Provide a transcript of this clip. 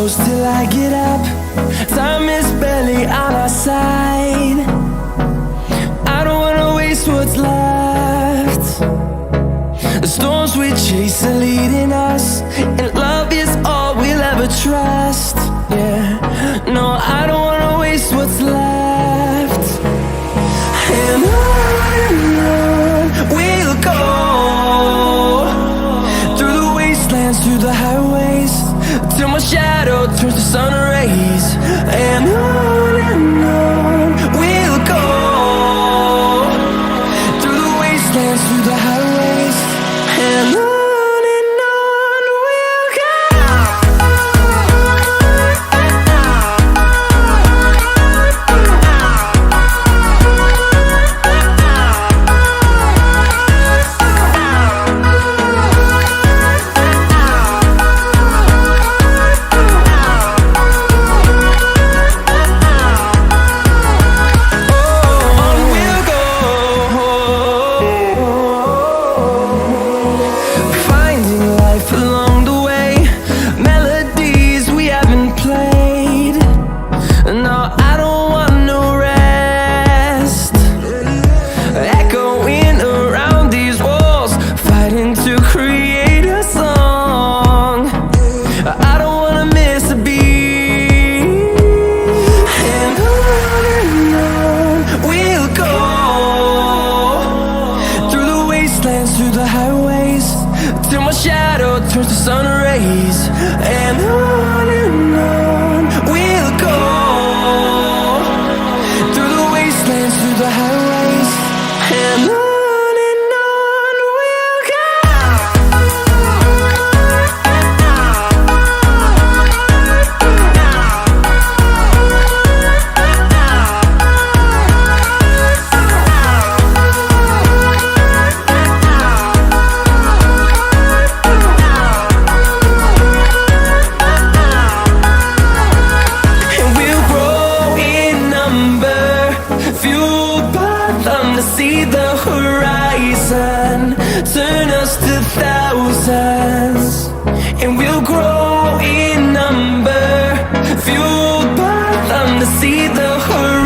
close till I get up. Time is barely on our side. I don't wanna waste what's left. The storms we chase are leading us, and love is all we'll ever trust. Yeah, no, I don't wanna waste what's left. And on we'll go, through the wastelands, through the highways, till my shadow turns to sun rays. And on we'll go, through the wastelands, through the highways, and on we'll go. Through the highways, till my shadow turns to sun rays. And on we'll go, through the wastelands, through the highways, and on we'll go. To see the horizon turn us to thousands, and we'll grow in number, fueled by them to see the horizon.